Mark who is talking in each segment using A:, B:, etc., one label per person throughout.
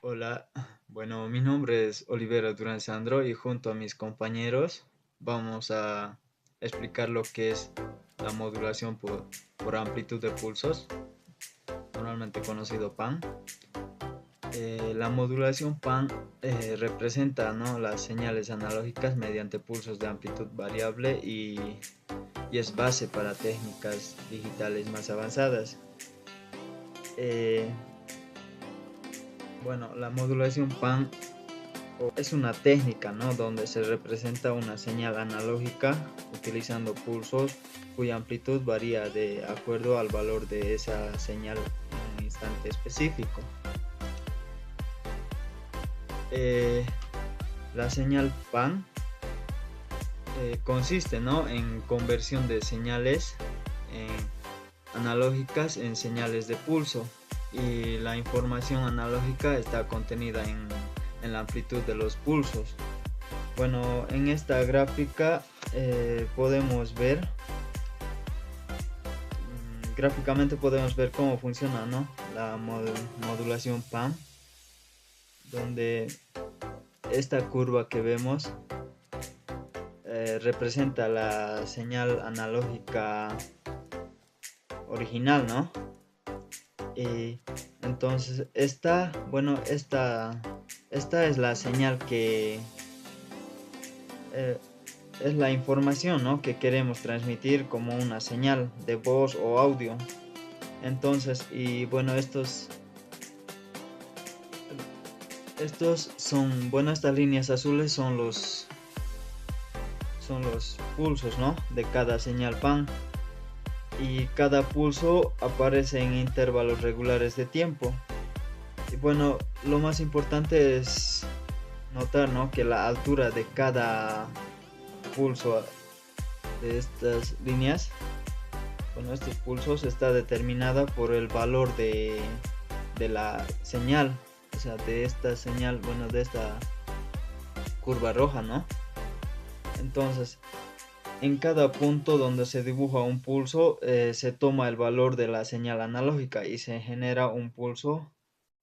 A: Hola, bueno, mi nombre es Olivera Durán Sandro y junto a mis compañeros vamos a explicar lo que es la modulación por amplitud de pulsos, normalmente conocido PAN. La modulación PAN representa, ¿no?, las señales analógicas mediante pulsos de amplitud variable y es base para técnicas digitales más avanzadas. Eh, bueno, la modulación PAN es una técnica, ¿no?, donde se representa una señal analógica utilizando pulsos cuya amplitud varía de acuerdo al valor de esa señal en un instante específico. Eh, la señal PAN consiste, ¿no?, en conversión de señales analógicas en señales de pulso, y la información analógica está contenida en la amplitud de los pulsos. Bueno, en esta gráfica podemos ver, gráficamente podemos ver cómo funciona, ¿no?, la modulación PAM, donde esta curva que vemos representa la señal analógica original, ¿no? Y entonces esta es la señal que eh, es la información, ¿no?, que queremos transmitir como una señal de voz o audio. Entonces, y bueno, estas líneas azules son los pulsos, ¿no?, de cada señal PAN, y cada pulso aparece en intervalos regulares de tiempo. Y bueno, lo más importante es notar, ¿no?, que la altura de cada pulso de estas líneas, bueno, estos pulsos, está determinada por el valor de la señal, o sea, de esta señal, bueno, de esta curva roja, ¿no? Entonces, en cada punto donde se dibuja un pulso, se toma el valor de la señal analógica y se genera un pulso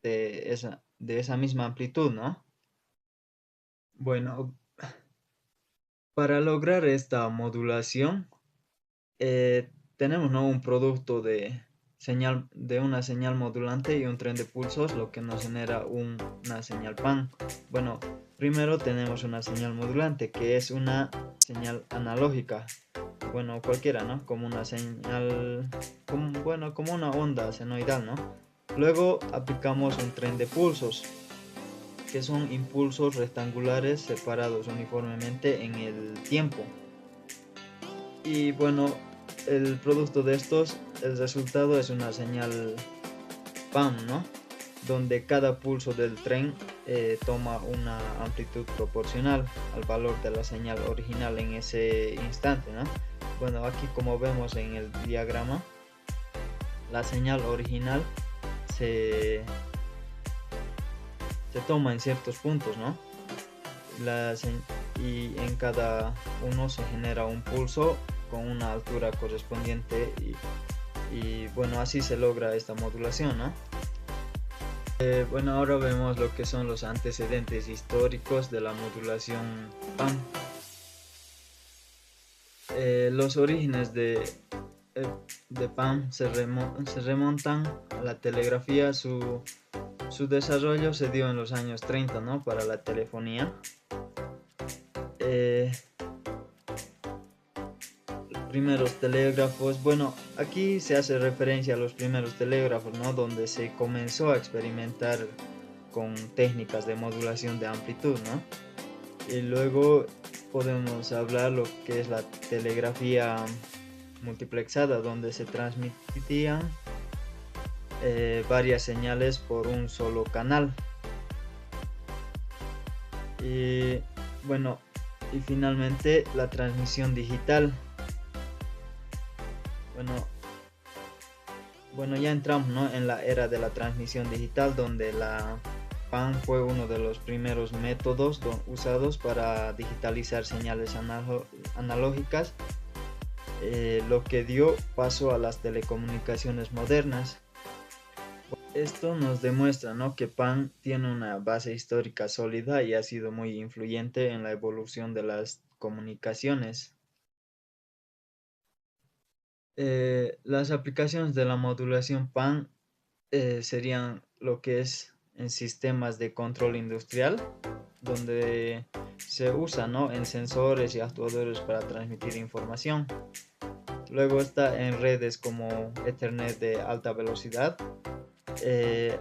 A: de esa misma amplitud, ¿no? Bueno, para lograr esta modulación, tenemos, ¿no?, un producto de una señal modulante y un tren de pulsos, lo que nos genera una señal PAN. Bueno, primero tenemos una señal modulante, que es una señal analógica, bueno, cualquiera, ¿no?, como una señal, como una onda senoidal, ¿no? Luego aplicamos un tren de pulsos, que son impulsos rectangulares separados uniformemente en el tiempo. Y bueno, el producto de estos, el resultado es una señal PAM, ¿no?, donde cada pulso del tren toma una amplitud proporcional al valor de la señal original en ese instante, ¿no? Bueno, aquí, como vemos en el diagrama, la señal original se, se toma en ciertos puntos, ¿no? Y en cada uno se genera un pulso con una altura correspondiente, y bueno, así se logra esta modulación, ¿no? Bueno, ahora vemos lo que son los antecedentes históricos de la modulación PAM. Los orígenes de PAM se remontan a la telegrafía. Su desarrollo se dio en los años 30, ¿no?, para la telefonía. Eh, Primeros telégrafos, bueno, aquí se hace referencia a los primeros telégrafos, ¿no?, donde se comenzó a experimentar con técnicas de modulación de amplitud, ¿no? Y luego podemos hablar lo que es la telegrafía multiplexada, donde se transmitían varias señales por un solo canal. Y bueno, y finalmente la transmisión digital. Bueno, ya entramos, ¿no?, en la era de la transmisión digital, donde la PAN fue uno de los primeros métodos usados para digitalizar señales analógicas, lo que dio paso a las telecomunicaciones modernas. Esto nos demuestra, ¿no?, que PAN tiene una base histórica sólida y ha sido muy influyente en la evolución de las comunicaciones. Las aplicaciones de la modulación PAN serían lo que es en sistemas de control industrial, donde se usa, ¿no?, en sensores y actuadores para transmitir información. Luego está en redes como Ethernet de alta velocidad.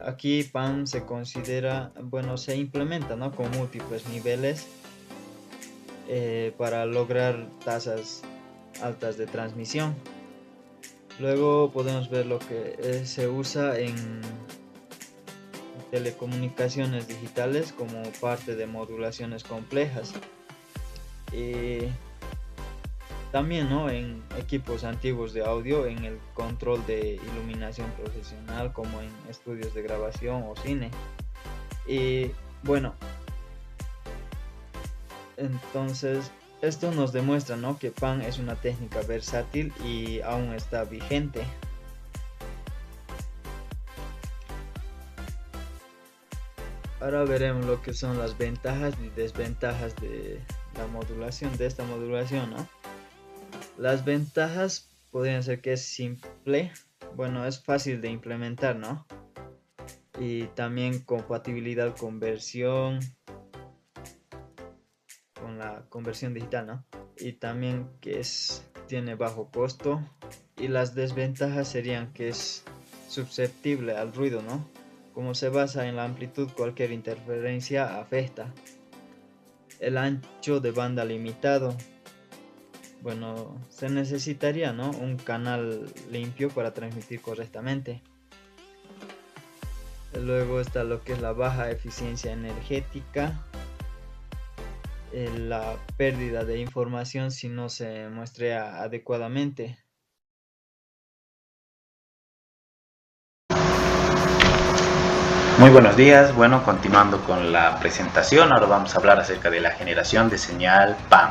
A: Aquí PAN se considera, bueno, se implementa, ¿no?, con múltiples niveles para lograr tasas altas de transmisión. Luego podemos ver lo que se usa en telecomunicaciones digitales como parte de modulaciones complejas. También, ¿no?, en equipos antiguos de audio, en el control de iluminación profesional, como en estudios de grabación o cine. Y bueno, entonces esto nos demuestra, ¿no?, que PAN es una técnica versátil y aún está vigente. Ahora veremos lo que son las ventajas y desventajas de la modulación, de esta modulación, ¿no? Las ventajas podrían ser que es simple, bueno, es fácil de implementar, ¿no? Y también compatibilidad con la conversión digital, ¿no? Y también que tiene bajo costo. Y las desventajas serían que es susceptible al ruido, ¿no? Como se basa en la amplitud, cualquier interferencia afecta. El ancho de banda limitado. Bueno, se necesitaría, ¿no?, un canal limpio para transmitir correctamente. Luego está lo que es la baja eficiencia energética, la pérdida de información si no se muestra adecuadamente.
B: Muy buenos días, bueno, continuando con la presentación, ahora vamos a hablar acerca de la generación de señal PAN,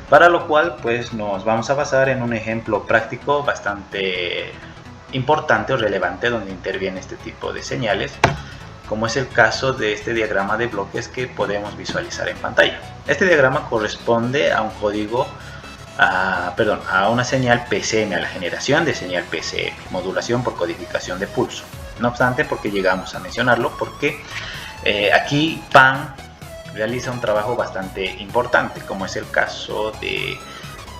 B: para lo cual pues nos vamos a basar en un ejemplo práctico bastante importante o relevante donde interviene este tipo de señales, como es el caso de este diagrama de bloques que podemos visualizar en pantalla. Este diagrama corresponde a un código, a una señal PCM, a la generación de señal PCM, modulación por codificación de pulso. No obstante, porque llegamos a mencionarlo, porque aquí PAN realiza un trabajo bastante importante, como es el caso de,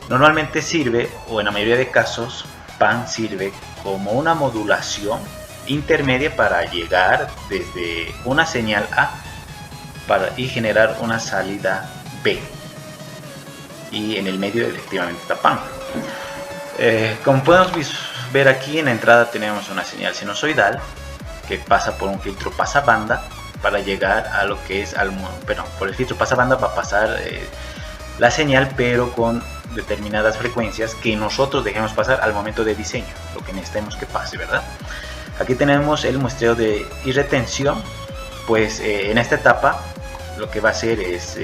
B: normalmente sirve, o en la mayoría de casos, PAN sirve como una modulación intermedia para llegar desde una señal A y generar una salida B. Y en el medio efectivamente está PAN. Como podemos ver aquí, en la entrada tenemos una señal sinusoidal que pasa por un filtro pasabanda para llegar a lo que es por el filtro pasabanda va a pasar la señal, pero con determinadas frecuencias que nosotros dejemos pasar al momento de diseño, lo que necesitemos que pase, ¿verdad? Aquí tenemos el muestreo y retención. Pues en esta etapa lo que va a hacer es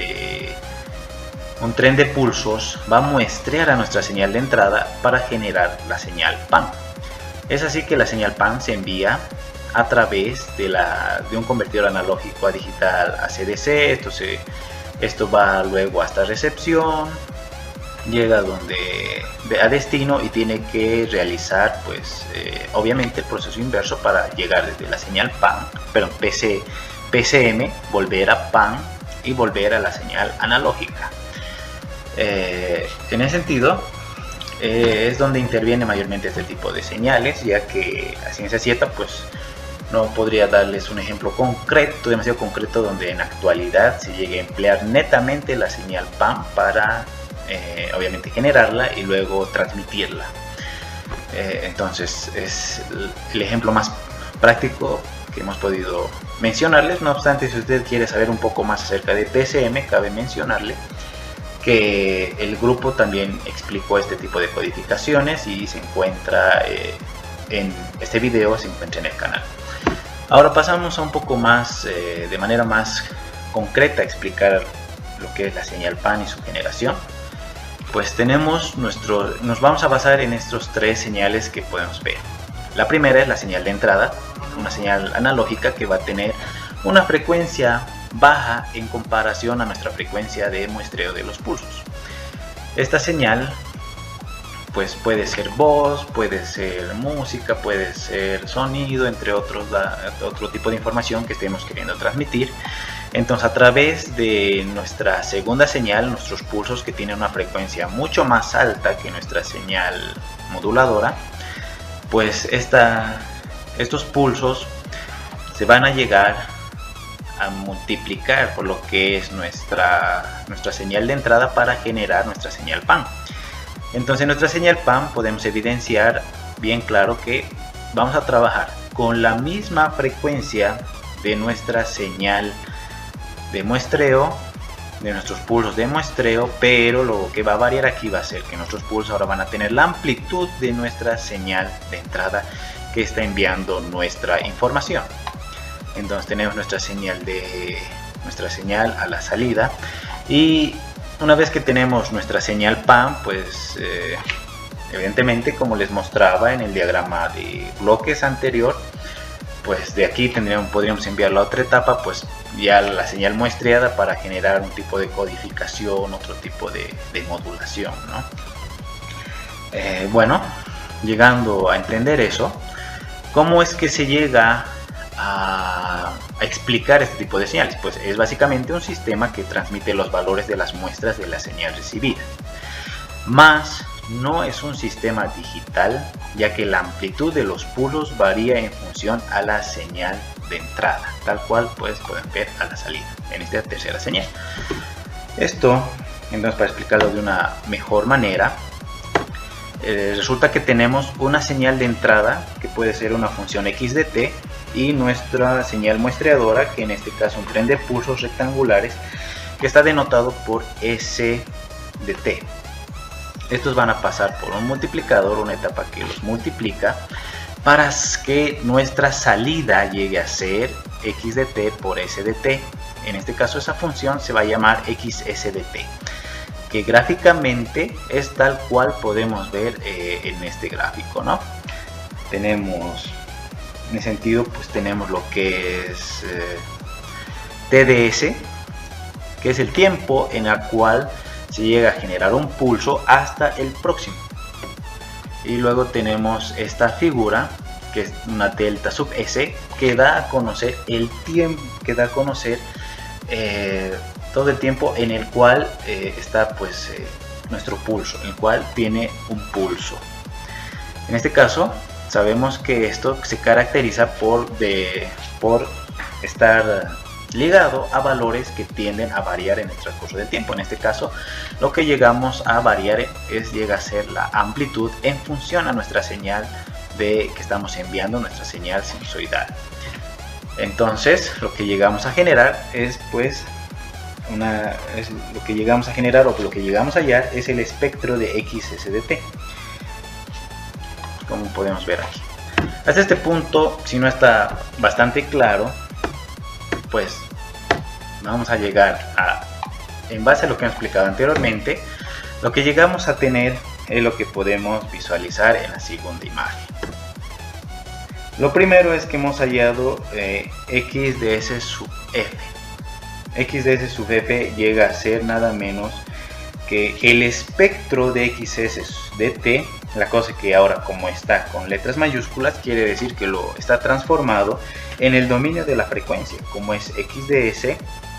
B: un tren de pulsos va a muestrear a nuestra señal de entrada para generar la señal PAN. Es así que la señal PAN se envía a través de un convertidor analógico a digital a CDC. Esto va luego hasta recepción, llega a destino y tiene que realizar pues obviamente el proceso inverso para llegar desde la señal PCM, volver a PAN y volver a la señal analógica. En ese sentido es donde interviene mayormente este tipo de señales, ya que a ciencia cierta pues no podría darles un ejemplo concreto, demasiado concreto, donde en la actualidad se llegue a emplear netamente la señal PAN para obviamente generarla y luego transmitirla. Entonces es el ejemplo más práctico que hemos podido mencionarles. No obstante, si usted quiere saber un poco más acerca de PCM, cabe mencionarle que el grupo también explicó este tipo de codificaciones y se encuentra en este video, se encuentra en el canal. Ahora pasamos a un poco más, de manera más concreta, a explicar lo que es la señal PAN y su generación. Pues nos vamos a basar en estos tres señales que podemos ver. La primera es la señal de entrada, una señal analógica que va a tener una frecuencia baja en comparación a nuestra frecuencia de muestreo de los pulsos. Esta señal pues puede ser voz, puede ser música, puede ser sonido, entre otros, otro tipo de información que estemos queriendo transmitir. Entonces, a través de nuestra segunda señal, nuestros pulsos, que tienen una frecuencia mucho más alta que nuestra señal moduladora, pues estos pulsos se van a llegar a multiplicar por lo que es nuestra señal de entrada para generar nuestra señal PAN. Entonces, en nuestra señal PAN podemos evidenciar bien claro que vamos a trabajar con la misma frecuencia de nuestra señal de muestreo, de nuestros pulsos de muestreo, pero lo que va a variar aquí va a ser que nuestros pulsos ahora van a tener la amplitud de nuestra señal de entrada que está enviando nuestra información. Entonces tenemos nuestra señal a la salida, y una vez que tenemos nuestra señal PAN, pues evidentemente, como les mostraba en el diagrama de bloques anterior, pues de aquí podríamos enviar la otra etapa, pues ya la señal muestreada, para generar un tipo de codificación, otro tipo de modulación, ¿no? Bueno, llegando a entender eso, ¿cómo es que se llega a explicar este tipo de señales? Pues es básicamente un sistema que transmite los valores de las muestras de la señal recibida, más no es un sistema digital, ya que la amplitud de los pulsos varía en función a la señal de entrada, tal cual pues pueden ver a la salida en esta tercera señal. Esto, entonces, para explicarlo de una mejor manera, resulta que tenemos una señal de entrada que puede ser una función x de t, y nuestra señal muestreadora, que en este caso un tren de pulsos rectangulares que está denotado por s de t. Estos van a pasar por un multiplicador, una etapa que los multiplica, para que nuestra salida llegue a ser x de t por s de t. En este caso esa función se va a llamar xs de t, que gráficamente es tal cual podemos ver en este gráfico, ¿no? Tenemos, en ese sentido, pues tenemos lo que es TDS, que es el tiempo en el cual se llega a generar un pulso hasta el próximo. Y luego tenemos esta figura, que es una delta sub S, que da a conocer el tiempo, que da a conocer todo el tiempo en el cual está pues nuestro pulso, el cual tiene un pulso. En este caso sabemos que esto se caracteriza por estar ligado a valores que tienden a variar en el transcurso del tiempo. En este caso, lo que llegamos a variar llega a ser la amplitud en función a nuestra señal que estamos enviando, nuestra señal sinusoidal. Entonces, lo que llegamos a generar es pues lo que llegamos a hallar es el espectro de xs de t, como podemos ver aquí. Hasta este punto, si no está bastante claro, pues vamos a llegar a, en base a lo que hemos explicado anteriormente, lo que llegamos a tener es lo que podemos visualizar en la segunda imagen. Lo primero es que hemos hallado x de s sub f. X de s sub f llega a ser nada menos que el espectro de xs de t. La cosa que ahora, como está con letras mayúsculas, quiere decir que lo está transformado en el dominio de la frecuencia, como es x de s,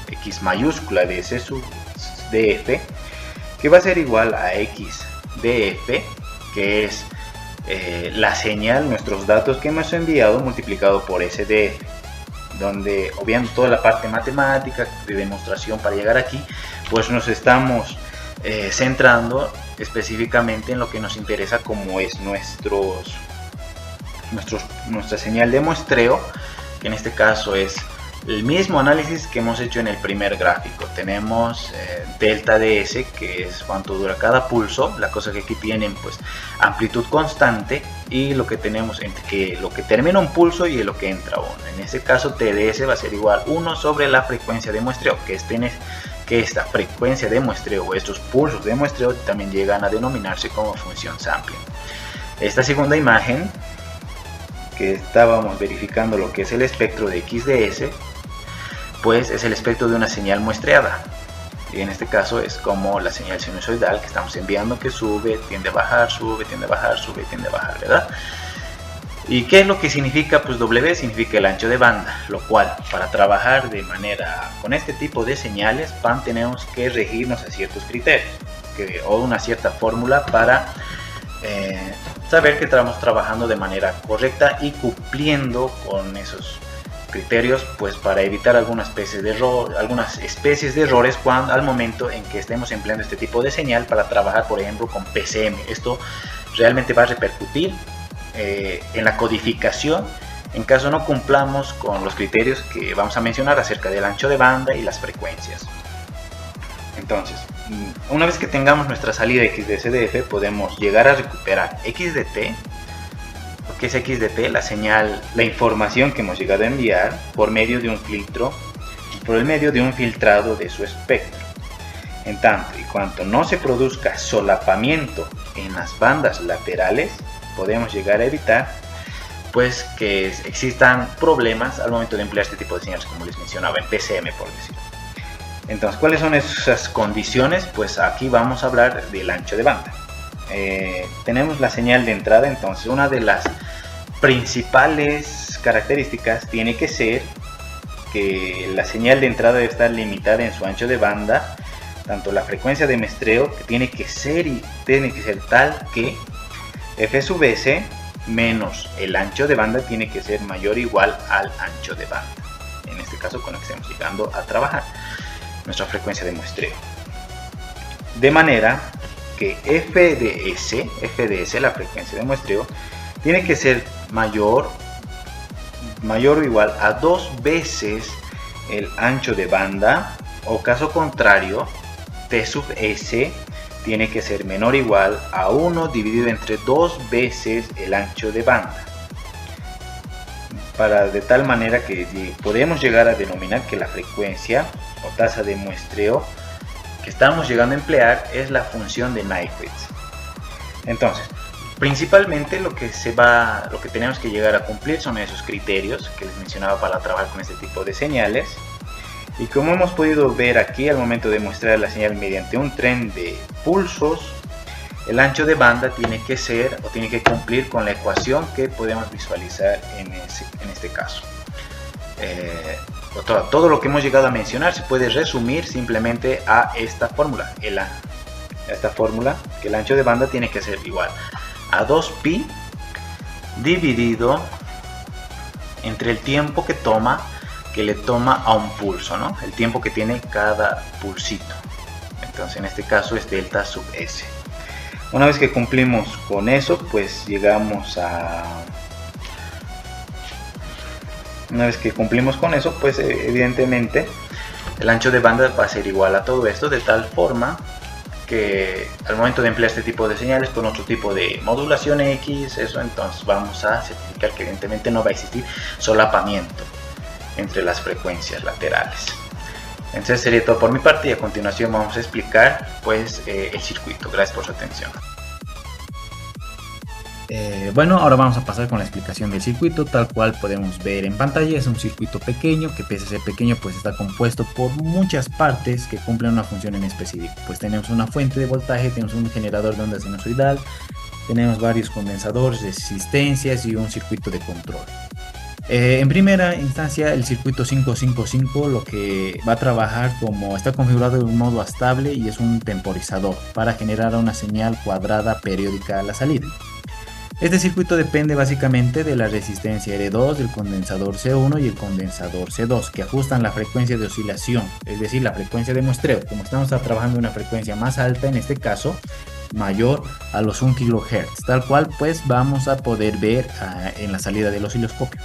B: x mayúscula de s sub de f, que va a ser igual a x de f, que es la señal, nuestros datos que hemos enviado multiplicado por s de f, donde obviando toda la parte matemática de demostración para llegar aquí, pues nos estamos centrando específicamente en lo que nos interesa, como es nuestra señal de muestreo, que en este caso es el mismo análisis que hemos hecho en el primer gráfico. Tenemos delta de S, que es cuánto dura cada pulso. La cosa que aquí tienen pues amplitud constante, y lo que tenemos entre lo que termina un pulso y lo que entra uno. En este caso TDS va a ser igual 1 sobre la frecuencia de muestreo, que esta frecuencia de muestreo o estos pulsos de muestreo también llegan a denominarse como función sampling. Esta segunda imagen que estábamos verificando lo que es el espectro de XDS, pues es el espectro de una señal muestreada. Y en este caso es como la señal sinusoidal que estamos enviando, que sube, tiende a bajar, sube, tiende a bajar, sube, tiende a bajar, ¿verdad? ¿Y qué es lo que significa? Pues W significa el ancho de banda, lo cual para trabajar de manera con este tipo de señales PAM tenemos que regirnos a ciertos criterios o una cierta fórmula para saber que estamos trabajando de manera correcta y cumpliendo con esos criterios, pues para evitar algunas especies de errores al momento en que estemos empleando este tipo de señal para trabajar, por ejemplo, con PCM. Esto realmente va a repercutir en la codificación en caso no cumplamos con los criterios que vamos a mencionar acerca del ancho de banda y las frecuencias. Entonces, una vez que tengamos nuestra salida XD-CDF, podemos llegar a recuperar XDT. ¿Qué es XDT? La señal, la información que hemos llegado a enviar por medio de un filtro, por el medio de un filtrado de su espectro. En tanto y cuanto no se produzca solapamiento en las bandas laterales, podemos llegar a evitar pues que existan problemas al momento de emplear este tipo de señales, como les mencionaba, en PCM, por decirlo. Entonces, ¿cuáles son esas condiciones? Pues aquí vamos a hablar del ancho de banda. Tenemos la señal de entrada. Entonces, una de las principales características tiene que ser que la señal de entrada debe estar limitada en su ancho de banda, tanto la frecuencia de muestreo, que tiene que ser tal que F sub S menos el ancho de banda tiene que ser mayor o igual al ancho de banda, en este caso con el que estemos llegando a trabajar nuestra frecuencia de muestreo, de manera que FDS, la frecuencia de muestreo, tiene que ser mayor o igual a 2 veces el ancho de banda, o caso contrario, T sub S tiene que ser menor o igual a 1 dividido entre 2 veces el ancho de banda, de tal manera que podemos llegar a denominar que la frecuencia o tasa de muestreo que estamos llegando a emplear es la función de Nyquist. Entonces, principalmente lo que tenemos que llegar a cumplir son esos criterios que les mencionaba para trabajar con este tipo de señales. Y como hemos podido ver aquí, al momento de mostrar la señal mediante un tren de pulsos, el ancho de banda tiene que cumplir con la ecuación que podemos visualizar en este caso. Todo lo que hemos llegado a mencionar se puede resumir simplemente a esta fórmula, que el ancho de banda tiene que ser igual a 2pi dividido entre el tiempo que le toma a un pulso, ¿no? El tiempo que tiene cada pulsito. Entonces en este caso es delta sub S. Una vez que cumplimos con eso, pues evidentemente el ancho de banda va a ser igual a todo esto, de tal forma que al momento de emplear este tipo de señales con otro tipo de modulación X, entonces vamos a certificar que evidentemente no va a existir solapamiento entre las frecuencias laterales. Entonces sería todo por mi parte, y a continuación vamos a explicar pues el circuito. Gracias por su atención.
C: Bueno, ahora vamos a pasar con la explicación del circuito. Tal cual podemos ver en pantalla, es un circuito pequeño que, pese a ser pequeño, pues está compuesto por muchas partes que cumplen una función en específico. Pues tenemos una fuente de voltaje, tenemos un generador de onda sinusoidal, tenemos varios condensadores, resistencias y un circuito de control. En primera instancia, el circuito 555 lo que va a trabajar está configurado de un modo estable y es un temporizador para generar una señal cuadrada periódica a la salida. Este circuito depende básicamente de la resistencia R2, del condensador C1 y el condensador C2, que ajustan la frecuencia de oscilación, es decir, la frecuencia de muestreo. Como estamos trabajando en una frecuencia más alta, en este caso mayor a los 1 kHz, tal cual pues vamos a poder ver en la salida del osciloscopio.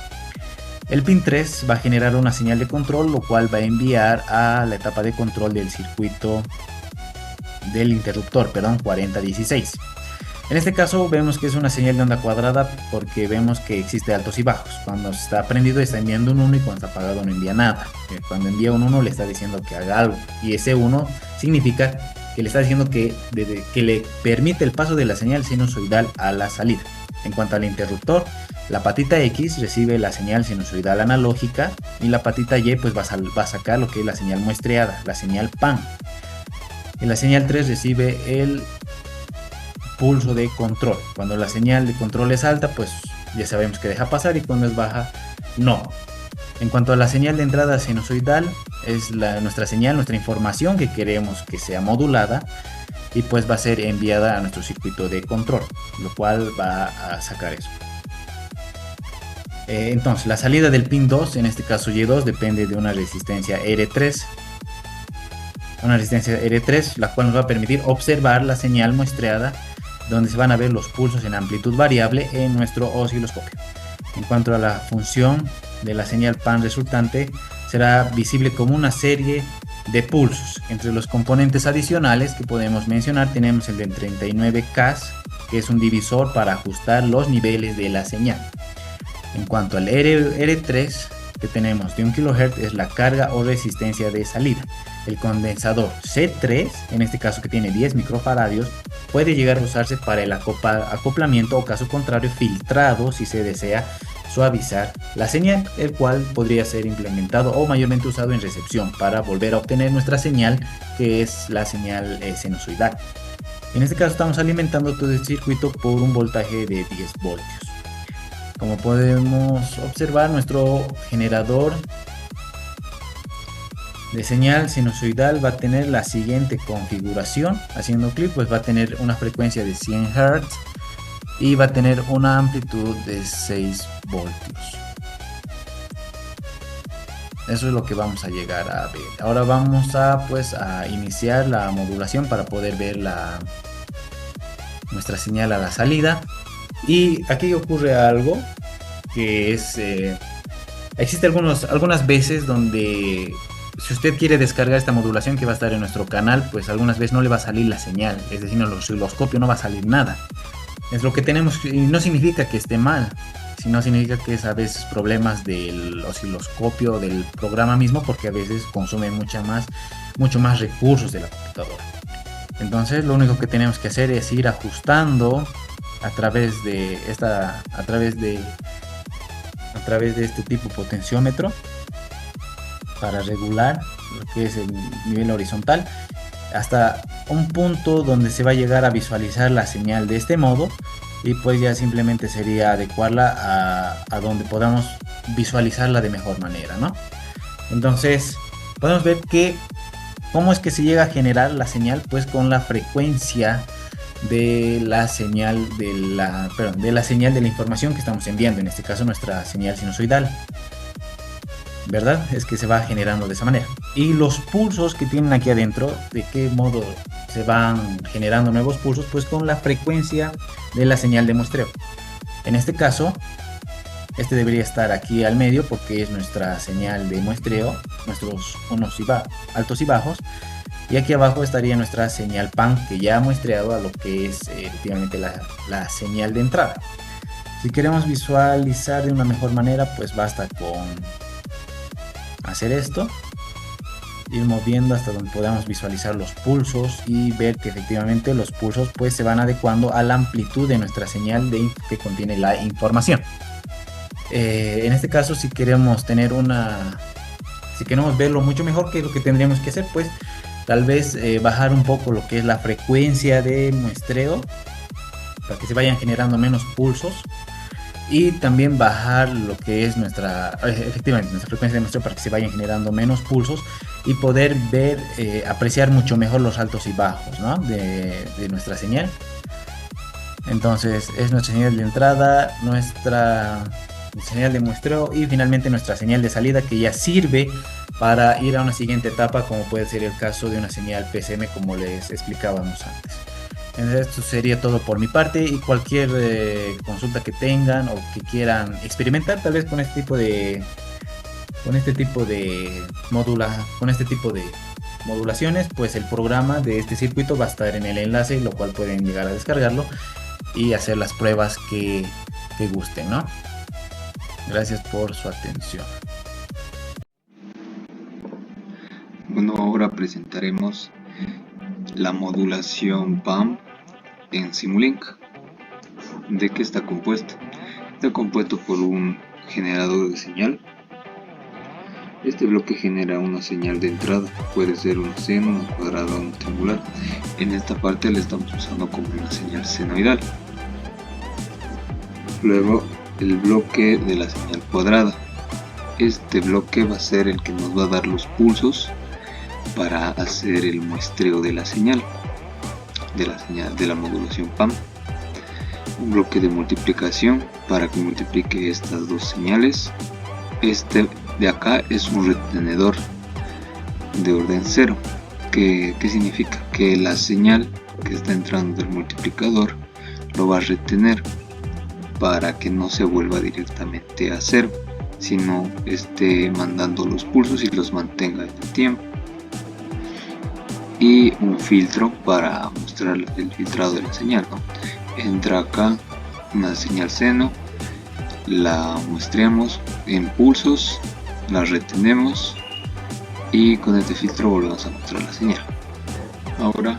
C: El pin 3 va a generar una señal de control, lo cual va a enviar a la etapa de control del circuito del interruptor, 4016. En este caso vemos que es una señal de onda cuadrada porque vemos que existe altos y bajos. Cuando está prendido está enviando un 1 y cuando está apagado no envía nada. Cuando envía un 1 le está diciendo que haga algo, y ese 1 significa que le está diciendo que le permite el paso de la señal sinusoidal a la salida. En cuanto al interruptor, La patita X recibe la señal sinusoidal analógica y la patita Y pues va a sacar lo que es la señal muestreada, la señal PAN. Y la señal 3 recibe el pulso de control. Cuando la señal de control es alta, pues ya sabemos que deja pasar, y cuando es baja, no. En cuanto a la señal de entrada sinusoidal, es nuestra señal, nuestra información que queremos que sea modulada, y pues va a ser enviada a nuestro circuito de control, lo cual va a sacar eso. Entonces, la salida del pin 2, en este caso Y2, depende de una resistencia R3. Una resistencia R3, la cual nos va a permitir observar la señal muestreada, donde se van a ver los pulsos en amplitud variable en nuestro osciloscopio. En cuanto a la función de la señal PAN resultante, será visible como una serie de pulsos. Entre los componentes adicionales que podemos mencionar tenemos el de 39K, que es un divisor para ajustar los niveles de la señal. En cuanto al R3 que tenemos de 1 kHz, es la carga o resistencia de salida. El condensador C3, en este caso que tiene 10 microfaradios, puede llegar a usarse para el acoplamiento, o caso contrario filtrado si se desea suavizar la señal, el cual podría ser implementado o mayormente usado en recepción para volver a obtener nuestra señal, que es la señal sinusoidal. En este caso estamos alimentando todo el circuito por un voltaje de 10 voltios. Como podemos observar, nuestro generador de señal sinusoidal va a tener la siguiente configuración. Haciendo clic, pues va a tener una frecuencia de 100 Hz y va a tener una amplitud de 6 voltios. Eso es lo que vamos a llegar a ver. Ahora vamos a iniciar la modulación para poder ver nuestra señal a la salida. Y aquí ocurre algo que es, existe algunas veces donde si usted quiere descargar esta modulación que va a estar en nuestro canal, pues algunas veces no le va a salir la señal, es decir, en el osciloscopio no va a salir nada. Es lo que tenemos, y no significa que esté mal, sino significa que es a veces problemas del osciloscopio, del programa mismo, porque a veces consume mucho más recursos de la computadora. Entonces lo único que tenemos que hacer es ir ajustando a través de este tipo potenciómetro para regular lo que es el nivel horizontal hasta un punto donde se va a llegar a visualizar la señal de este modo, y pues ya simplemente sería adecuarla a donde podamos visualizarla de mejor manera, ¿no? Entonces podemos ver que cómo es que se llega a generar la señal, pues con la frecuencia de la señal de la señal de la información que estamos enviando, en este caso nuestra señal sinusoidal, ¿verdad? Es que se va generando de esa manera. Y los pulsos que tienen aquí adentro, ¿de qué modo se van generando nuevos pulsos? Pues con la frecuencia de la señal de muestreo. En este caso, este debería estar aquí al medio porque es nuestra señal de muestreo, nuestros altos y bajos. Y aquí abajo estaría nuestra señal PAN, que ya ha muestreado a lo que es efectivamente la señal de entrada. Si queremos visualizar de una mejor manera, pues basta con hacer esto, ir moviendo hasta donde podamos visualizar los pulsos y ver que efectivamente los pulsos pues se van adecuando a la amplitud de nuestra señal que contiene la información. En este caso, si queremos verlo mucho mejor, ¿qué es lo que tendríamos que hacer? Pues tal vez bajar un poco lo que es la frecuencia de muestreo para que se vayan generando menos pulsos, y también bajar lo que es efectivamente nuestra frecuencia de muestreo para que se vayan generando menos pulsos y poder ver, apreciar mucho mejor los altos y bajos, ¿no? de nuestra señal. Entonces es nuestra señal de entrada, nuestra señal de muestreo y finalmente nuestra señal de salida, que ya sirve para ir a una siguiente etapa, como puede ser el caso de una señal PCM, como les explicábamos antes. Entonces, esto sería todo por mi parte, y cualquier consulta que tengan o que quieran experimentar tal vez con este tipo de modulaciones, pues el programa de este circuito va a estar en el enlace, lo cual pueden llegar a descargarlo y hacer las pruebas que gusten, ¿no? Gracias por su atención.
D: Bueno, ahora presentaremos la modulación PAM en Simulink. ¿De qué está compuesta? Está compuesto por un generador de señal. Este bloque genera una señal de entrada, puede ser una seno, una cuadrada o una triangular. En esta parte la estamos usando como una señal senoidal. Luego el bloque de la señal cuadrada. Este bloque va a ser el que nos va a dar los pulsos para hacer el muestreo de la señal de la modulación PAM. Un bloque de multiplicación para que multiplique estas dos señales. Este de acá es un retenedor de orden 0. ¿Qué significa? Que la señal que está entrando del multiplicador lo va a retener para que no se vuelva directamente a 0, sino esté mandando los pulsos y los mantenga en el tiempo. Y un filtro para mostrar el filtrado de la señal, ¿no? Entra acá una señal seno, la muestreamos en pulsos, la retenemos y con este filtro volvemos a mostrar la señal. Ahora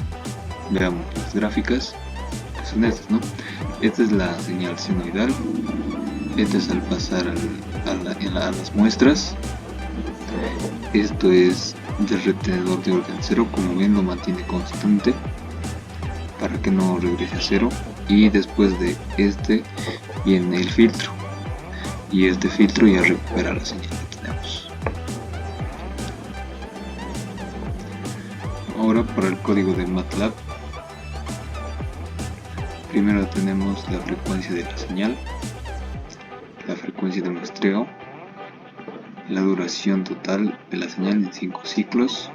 D: veamos las gráficas, que son estas, ¿no? Esta es la señal senoidal, esta es al pasar a las muestras. Esto es del retenedor de orden 0, como ven lo mantiene constante para que no regrese a 0, y después de este viene el filtro y este filtro ya recupera la señal que tenemos. Ahora para el código de MATLAB, primero tenemos la frecuencia de la señal, la frecuencia de muestreo, la duración total de la señal en 5 ciclos,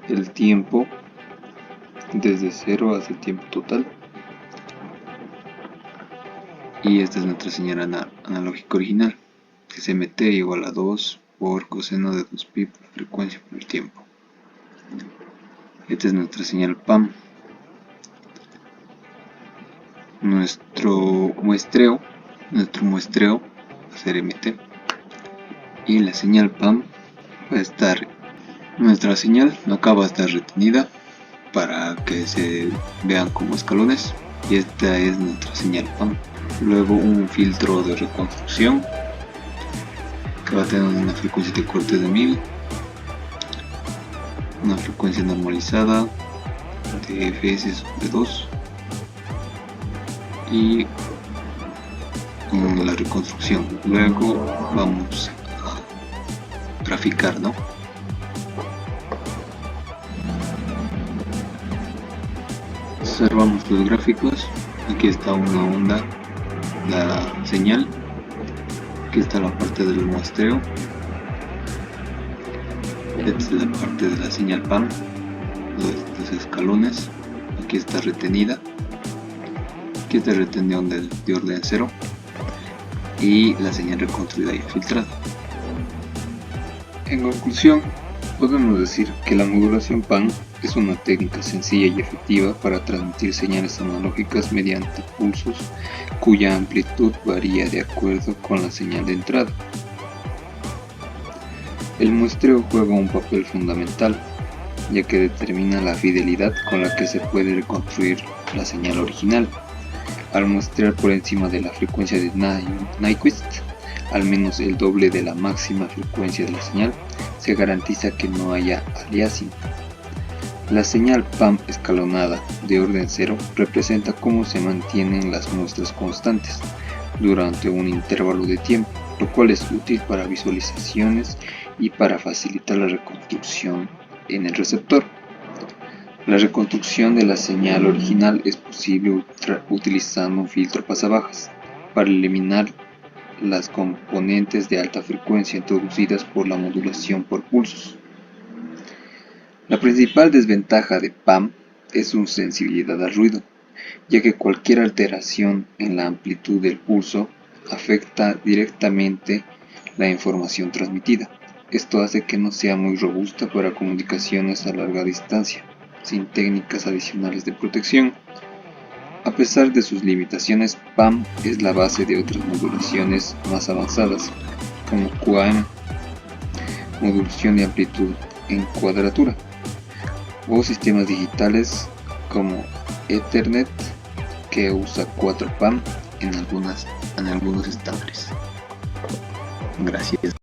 D: el tiempo desde 0 hasta el tiempo total, y esta es nuestra señal analógica original, que es mt igual a 2 por coseno de 2pi por frecuencia por el tiempo. Esta es nuestra señal PAM. Nuestro muestreo va a ser mt, y la señal PAM va a estar, nuestra señal acá va a estar retenida para que se vean como escalones, y esta es nuestra señal PAM. Luego un filtro de reconstrucción que va a tener una frecuencia de corte de 1000, una frecuencia normalizada de fs de 2 y la reconstrucción. Luego vamos a graficar, ¿no? Observamos los gráficos. Aquí está una onda, la señal. Aquí está la parte del muestreo. Esta es la parte de la señal PAM, los escalones. Aquí está retenida. Aquí está retención de orden 0. Y la señal reconstruida y filtrada. En conclusión, podemos decir que la modulación PAM es una técnica sencilla y efectiva para transmitir señales analógicas mediante pulsos cuya amplitud varía de acuerdo con la señal de entrada. El muestreo juega un papel fundamental, ya que determina la fidelidad con la que se puede reconstruir la señal original. Al muestrear por encima de la frecuencia de Nyquist, al menos el doble de la máxima frecuencia de la señal, se garantiza que no haya aliasing. La señal PAM escalonada de orden 0 representa cómo se mantienen las muestras constantes durante un intervalo de tiempo, lo cual es útil para visualizaciones y para facilitar la reconstrucción en el receptor. La reconstrucción de la señal original es posible utilizando un filtro pasabajas para eliminar las componentes de alta frecuencia introducidas por la modulación por pulsos. La principal desventaja de PAM es su sensibilidad al ruido, ya que cualquier alteración en la amplitud del pulso afecta directamente la información transmitida. Esto hace que no sea muy robusta para comunicaciones a larga distancia, sin técnicas adicionales de protección. A pesar de sus limitaciones, PAM es la base de otras modulaciones más avanzadas, como QAM, modulación de amplitud en cuadratura, o sistemas digitales como Ethernet, que usa 4 PAM en algunas en algunos estándares. Gracias.